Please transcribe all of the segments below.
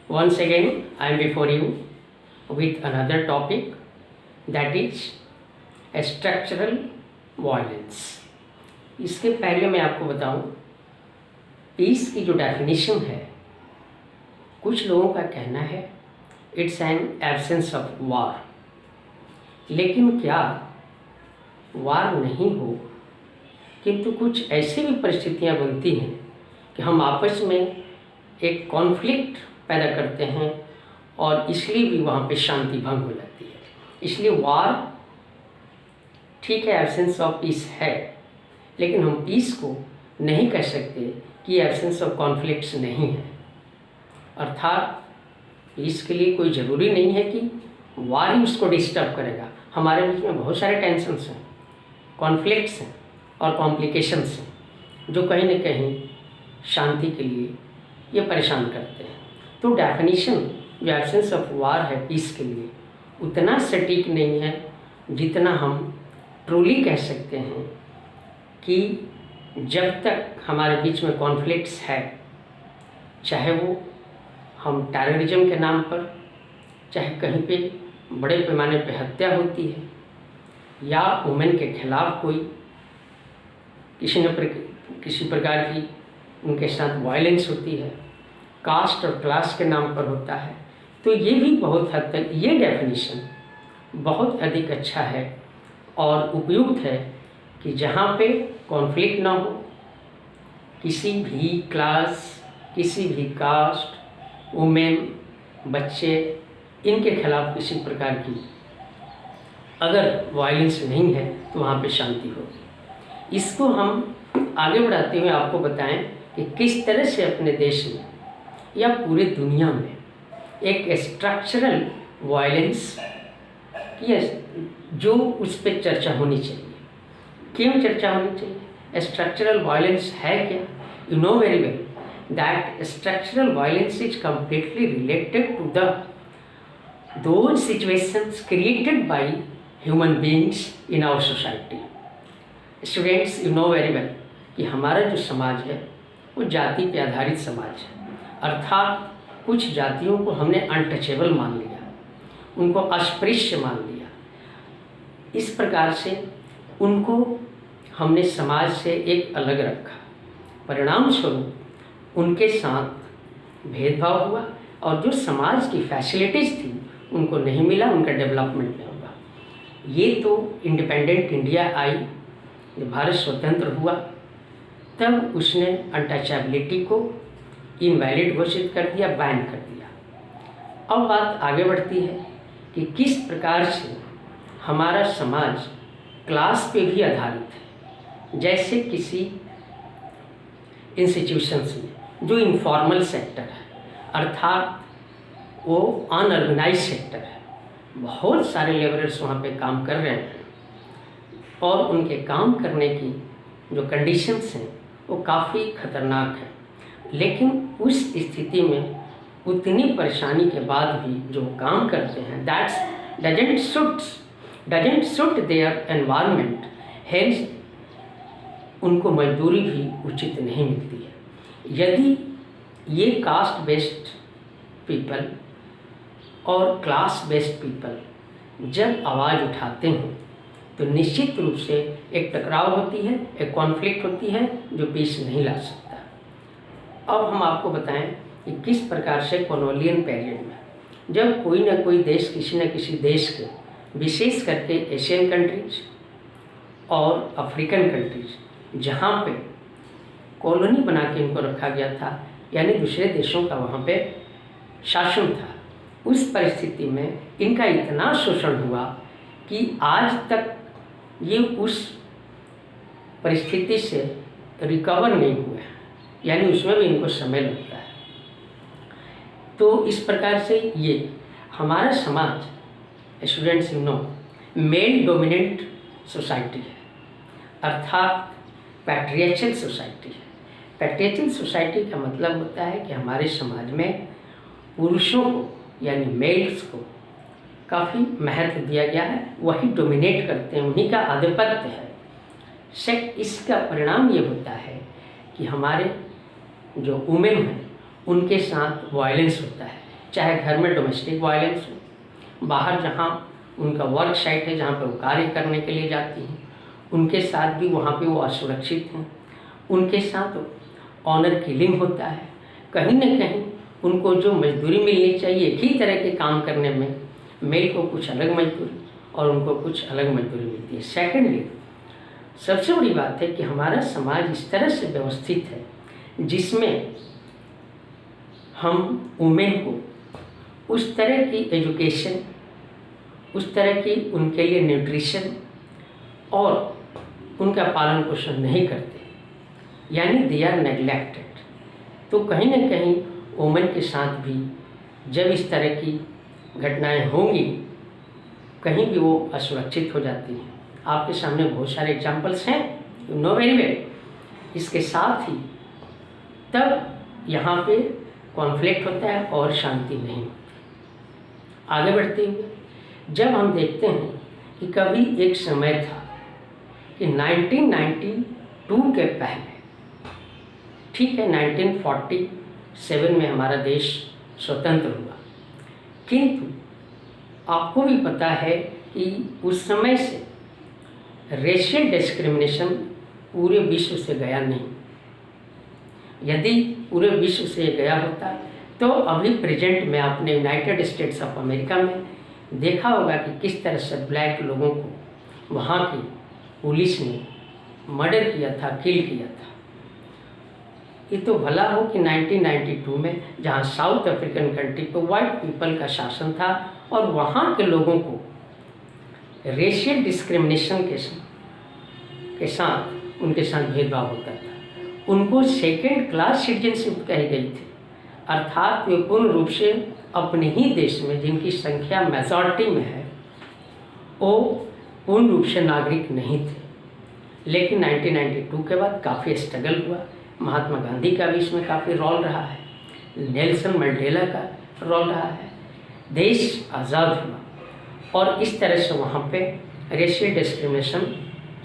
Once again, I am before you with another topic, that is structural violence. इसके पहले मैं आपको बताऊं, पीस की जो डेफिनेशन है, कुछ लोगों का कहना है it's an absence of war. लेकिन क्या वार नहीं हो, किंतु कुछ ऐसी भी परिस्थितियां बनती हैं कि हम आपस में एक कॉन्फ्लिक्ट पैदा करते हैं और इसलिए भी वहाँ पे शांति भंग हो जाती है। इसलिए वार ठीक है, एब्सेंस ऑफ पीस है, लेकिन हम पीस को नहीं कह सकते कि एब्सेंस ऑफ कॉन्फ्लिक्ट्स नहीं है। अर्थात पीस के लिए कोई ज़रूरी नहीं है कि वार ही उसको डिस्टर्ब करेगा। हमारे बीच में बहुत सारे टेंशन्स हैं, कॉन्फ्लिक्ट्स हैं और कॉम्प्लिकेशंस हैं जो कहीं ना कहीं शांति के लिए ये परेशान करते हैं। तो डेफिनेशन जो एब्सेंस ऑफ वार है पीस के लिए उतना सटीक नहीं है जितना हम ट्रूली कह सकते हैं कि जब तक हमारे बीच में कॉन्फ्लिक्ट्स है, चाहे वो हम टेररिज्म के नाम पर, चाहे कहीं पे बड़े पैमाने पे हत्या होती है या वुमेन के खिलाफ कोई किसी प्रकार की उनके साथ वायलेंस होती है, कास्ट और क्लास के नाम पर होता है, तो ये भी बहुत हद तक ये डेफिनेशन बहुत अधिक अच्छा है और उपयुक्त है कि जहाँ पे कॉन्फ्लिक्ट ना हो, किसी भी क्लास, किसी भी कास्ट, वुमेन, बच्चे, इनके खिलाफ किसी प्रकार की अगर वायलेंस नहीं है तो वहाँ पे शांति होगी। इसको हम आगे बढ़ाते हुए आपको बताएं कि किस तरह से अपने देश में या पूरे दुनिया में एक स्ट्रक्चरल वायलेंस की जो उस पर चर्चा होनी चाहिए। क्यों चर्चा होनी चाहिए? स्ट्रक्चरल वायलेंस है क्या? You know very well that structural violence is completely related to those situations created by human beings in our society. Students, you know very well कि हमारा जो समाज है वो जाति पे आधारित समाज है। अर्थात कुछ जातियों को हमने अनटचेबल मान लिया, उनको अस्पृश्य मान लिया। इस प्रकार से उनको हमने समाज से एक अलग रखा। परिणाम स्वरूप उनके साथ भेदभाव हुआ और जो समाज की फैसिलिटीज़ थी उनको नहीं मिला, उनका डेवलपमेंट नहीं हुआ। ये तो इंडिपेंडेंट इंडिया आई, जब भारत स्वतंत्र हुआ तब उसने अनटचेबिलिटी को इनवैलिड घोषित कर दिया, बैन कर दिया। अब बात आगे बढ़ती है कि किस प्रकार से हमारा समाज क्लास पे भी आधारित है। जैसे किसी इंस्टीट्यूशंस में जो इनफॉर्मल सेक्टर है, अर्थात वो अनऑर्गेनाइज सेक्टर है, बहुत सारे लेबरर्स वहाँ पे काम कर रहे हैं और उनके काम करने की जो कंडीशंस हैं वो काफ़ी ख़तरनाक है। लेकिन उस स्थिति में उतनी परेशानी के बाद भी जो काम करते हैं that's doesn't suit their environment, hence उनको मजदूरी भी उचित नहीं मिलती है। यदि ये कास्ट बेस्ड पीपल और क्लास बेस्ड पीपल जब आवाज़ उठाते हैं तो निश्चित रूप से एक टकराव होती है, एक कॉन्फ्लिक्ट होती है जो पीस नहीं ला सकता। अब हम आपको बताएं कि किस प्रकार से कॉलोनियल पीरियड में जब कोई ना कोई देश किसी न किसी देश के, विशेष करके एशियन कंट्रीज और अफ्रीकन कंट्रीज, जहाँ पे कॉलोनी बना के इनको रखा गया था, यानी दूसरे देशों का वहाँ पे शासन था, उस परिस्थिति में इनका इतना शोषण हुआ कि आज तक ये उस परिस्थिति से रिकवर नहीं हुए, यानी उसमें भी इनको समय लगता है। तो इस प्रकार से ये हमारा समाज, students you know, male dominant society है, अर्थात पैट्रियार्चल सोसाइटी है। पैट्रियार्चल सोसाइटी का मतलब होता है कि हमारे समाज में पुरुषों को यानी मेल्स को काफ़ी महत्व दिया गया है, वही डोमिनेट करते हैं, उन्हीं का आधिपत्य है। इसका परिणाम ये होता है कि हमारे जो वुमेन हैं उनके साथ वायलेंस होता है, चाहे घर में डोमेस्टिक वायलेंस हो, बाहर जहाँ उनका वर्क साइट है जहाँ पर वो कार्य करने के लिए जाती हैं, उनके साथ भी वहाँ पे वो असुरक्षित हैं। उनके साथ ऑनर किलिंग होता है। कहीं न कहीं उनको जो मजदूरी मिलनी चाहिए एक ही तरह के काम करने में, मेल को कुछ अलग मजदूरी और उनको कुछ अलग मजदूरी मिलती है। सेकेंडली, सबसे बड़ी बात है कि हमारा समाज इस तरह से व्यवस्थित है जिसमें हम वुमेन को उस तरह की एजुकेशन, उस तरह की उनके लिए न्यूट्रिशन और उनका पालन पोषण नहीं करते, यानी दे आर नेग्लेक्टेड। तो कहीं ना कहीं वुमेन के साथ भी जब इस तरह की घटनाएं होंगी, कहीं भी वो असुरक्षित हो जाती हैं। आपके सामने बहुत सारे एग्जाम्पल्स हैं, यू नो वेरी वेल। इसके साथ ही तब यहाँ पे कॉन्फ्लिक्ट होता है और शांति नहीं। आगे बढ़ते हुए जब हम देखते हैं कि कभी एक समय था कि 1992 के पहले, ठीक है 1947 में हमारा देश स्वतंत्र हुआ, किंतु आपको भी पता है कि उस समय से रेशियल डिस्क्रिमिनेशन पूरे विश्व से गया नहीं। यदि पूरे विश्व से गया होता तो अभी प्रेजेंट में आपने यूनाइटेड स्टेट्स ऑफ अमेरिका में देखा होगा कि किस तरह से ब्लैक लोगों को वहाँ की पुलिस ने मर्डर किया था, किल किया था। ये तो भला हो कि 1992 में जहाँ साउथ अफ्रीकन कंट्री पर वाइट पीपल का शासन था और वहाँ के लोगों को रेशियल डिस्क्रिमिनेशन के साथ उनके साथ भेदभाव होता था। उनको सेकेंड क्लास सिटीजनशिप कही गई थी, अर्थात वे पूर्ण रूप से अपने ही देश में जिनकी संख्या मेजॉरिटी में है वो पूर्ण रूप से नागरिक नहीं थे। लेकिन 1992 के बाद काफ़ी स्ट्रगल हुआ। महात्मा गांधी का भी इसमें काफ़ी रोल रहा है, नेल्सन मंडेला का रोल रहा है। देश आज़ाद हुआ और इस तरह से वहाँ पे रेशियल डिस्क्रिमिनेशन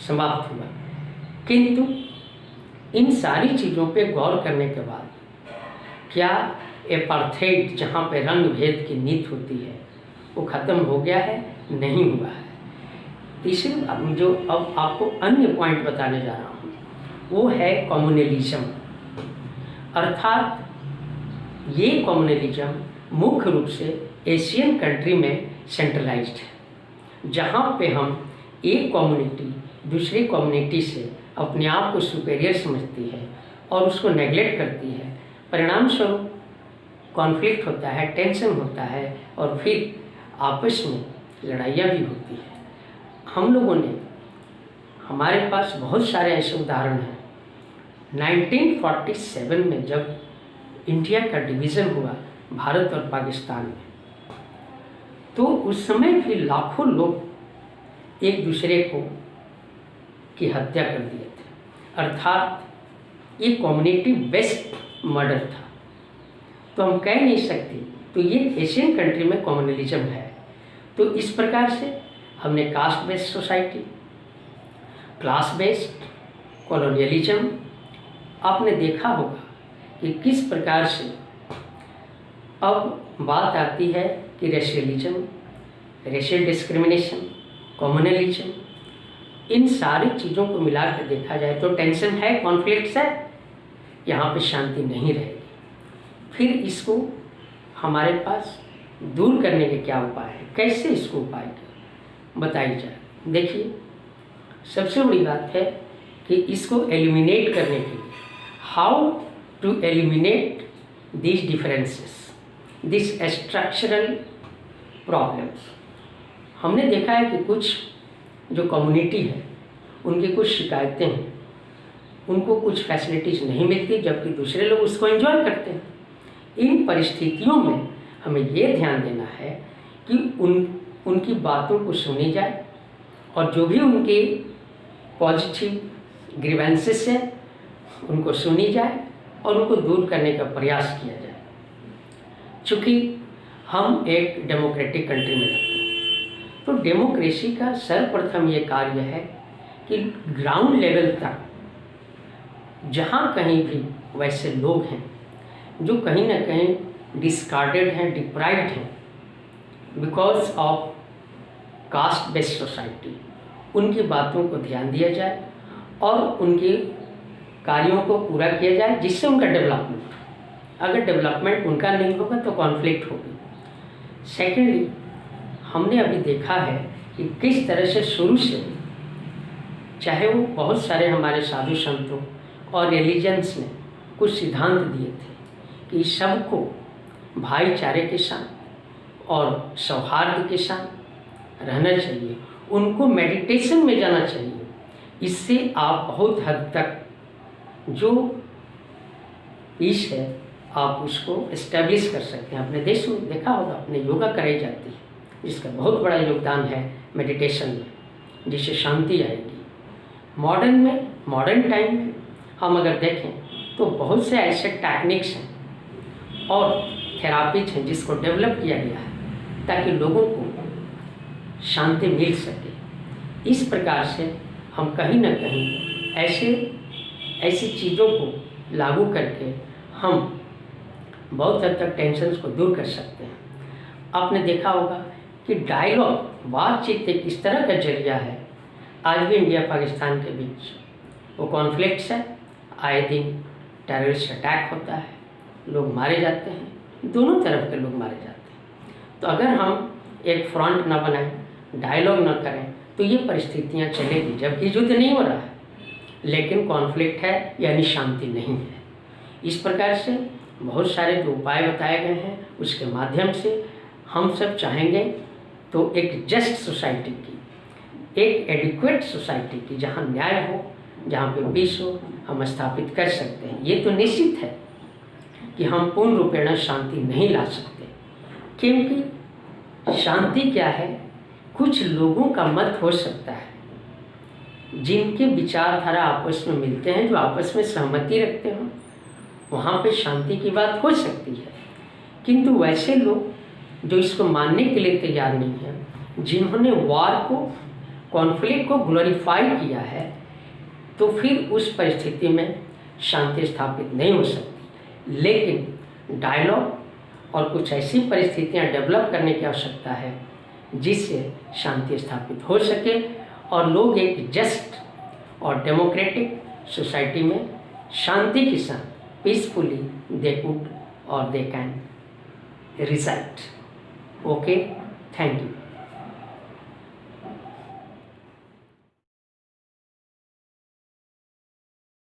समाप्त हुआ। किंतु इन सारी चीज़ों पे गौर करने के बाद क्या एपार्थाइड जहाँ पे रंग भेद की नीति होती है वो ख़त्म हो गया है? नहीं हुआ है। तीसरी बात जो अब आपको अन्य पॉइंट बताने जा रहा हूँ वो है कम्युनलिज्म। अर्थात ये कम्युनलिज्म मुख्य रूप से एशियन कंट्री में सेंट्रलाइज्ड है, जहाँ पे हम एक कम्युनिटी दूसरी कम्युनिटी से अपने आप को सुपेरियर समझती है और उसको नेग्लेक्ट करती है। परिणाम स्वरूप कॉन्फ्लिक्ट होता है, टेंशन होता है और फिर आपस में लड़ाइयाँ भी होती है। हम लोगों ने, हमारे पास बहुत सारे ऐसे उदाहरण हैं। 1947 में जब इंडिया का डिवीज़न हुआ भारत और पाकिस्तान में, तो उस समय भी लाखों लोग एक दूसरे को की हत्या कर दिए थे। अर्थात ये कम्युनिटी बेस्ड मर्डर था। तो हम कह नहीं सकते, तो ये एशियन कंट्री में कम्युनलिज्म है। तो इस प्रकार से हमने caste based society, class based colonialism, आपने देखा होगा कि किस प्रकार से अब बात आती है कि रेशियलिज्म, रेशियल डिस्क्रिमिनेशन, कम्युनलिज्म, इन सारी चीज़ों को मिला कर देखा जाए तो टेंशन है, कॉन्फ्लिक्ट्स है, यहाँ पे शांति नहीं रहेगी। फिर इसको हमारे पास दूर करने के क्या उपाय है, कैसे इसको उपाय बताई जाए? देखिए, सबसे बड़ी बात है कि इसको एलिमिनेट करने के लिए how to eliminate these differences, these structural problems। हमने देखा है कि कुछ जो कम्युनिटी है उनकी कुछ शिकायतें हैं, उनको कुछ फैसिलिटीज़ नहीं मिलती जबकि दूसरे लोग उसको एंजॉय करते हैं। इन परिस्थितियों में हमें ये ध्यान देना है कि उनकी बातों को सुनी जाए और जो भी उनके पॉजिटिव ग्रीवेंसेस है उनको सुनी जाए और उनको दूर करने का प्रयास किया जाए। चूँकि हम एक डेमोक्रेटिक कंट्री में रहते हैं, तो डेमोक्रेसी का सर्वप्रथम ये कार्य है कि ग्राउंड लेवल तक जहाँ कहीं भी वैसे लोग हैं जो कहीं ना कहीं डिस्कार्डेड हैं, डिप्राइव्ड हैं because of caste based society, उनकी बातों को ध्यान दिया जाए और उनके कार्यों को पूरा किया जाए जिससे उनका डेवलपमेंट, अगर डेवलपमेंट उनका नहीं होगा तो कॉन्फ्लिक्ट होगी। सेकेंडली, हमने अभी देखा है कि किस तरह से शुरू से, चाहे वो बहुत सारे हमारे साधु संतों और रिलीजन्स ने कुछ सिद्धांत दिए थे कि सबको भाईचारे के साथ और सौहार्द के साथ रहना चाहिए, उनको मेडिटेशन में जाना चाहिए। इससे आप बहुत हद तक जो पीस है आप उसको इस्टेब्लिश कर सकते हैं। अपने देश में देखा होगा, अपने योगा कराई जाती है जिसका बहुत बड़ा योगदान है मेडिटेशन में, जिससे शांति आएगी। मॉडर्न टाइम में हम अगर देखें तो बहुत से ऐसे टेक्निक्स हैं और थेरापीज हैं जिसको डेवलप किया गया है ताकि लोगों को शांति मिल सके। इस प्रकार से हम कहीं ना कहीं ऐसी चीज़ों को लागू करके हम बहुत हद तक टेंशन को दूर कर सकते हैं। आपने देखा होगा कि डायलॉग, बातचीत एक इस तरह का जरिया है। आज भी इंडिया पाकिस्तान के बीच वो कॉन्फ्लिक्ट्स है, आए दिन टेररिस्ट अटैक होता है, लोग मारे जाते हैं, दोनों तरफ के लोग मारे जाते हैं। तो अगर हम एक फ्रंट ना बनाएं, डायलॉग ना करें तो ये परिस्थितियाँ चलेगी, जबकि युद्ध नहीं हो रहा है लेकिन कॉन्फ्लिक्ट है यानी शांति नहीं है। इस प्रकार से बहुत सारे जो उपाय बताए गए हैं उसके माध्यम से हम सब चाहेंगे तो एक जस्ट सोसाइटी की, एक एडिक्वेट सोसाइटी की, जहाँ न्याय हो, जहाँ पे पीस हो, हम स्थापित कर सकते हैं। ये तो निश्चित है कि हम पूर्ण रूपेण शांति नहीं ला सकते, क्योंकि शांति क्या है, कुछ लोगों का मत हो सकता है जिनके विचारधारा आपस में मिलते हैं, जो आपस में सहमति रखते हो, वहाँ पे शांति की बात हो सकती है। किंतु वैसे लोग जो इसको मानने के लिए तैयार नहीं हैं, जिन्होंने वार को, कॉन्फ्लिक्ट को ग्लोरीफाई किया है, तो फिर उस परिस्थिति में शांति स्थापित नहीं हो सकती। लेकिन डायलॉग और कुछ ऐसी परिस्थितियाँ डेवलप करने की आवश्यकता है जिससे शांति स्थापित हो सके और लोग एक जस्ट और डेमोक्रेटिक सोसाइटी में शांति के साथ peacefully they could or they can reside. Okay, thank you.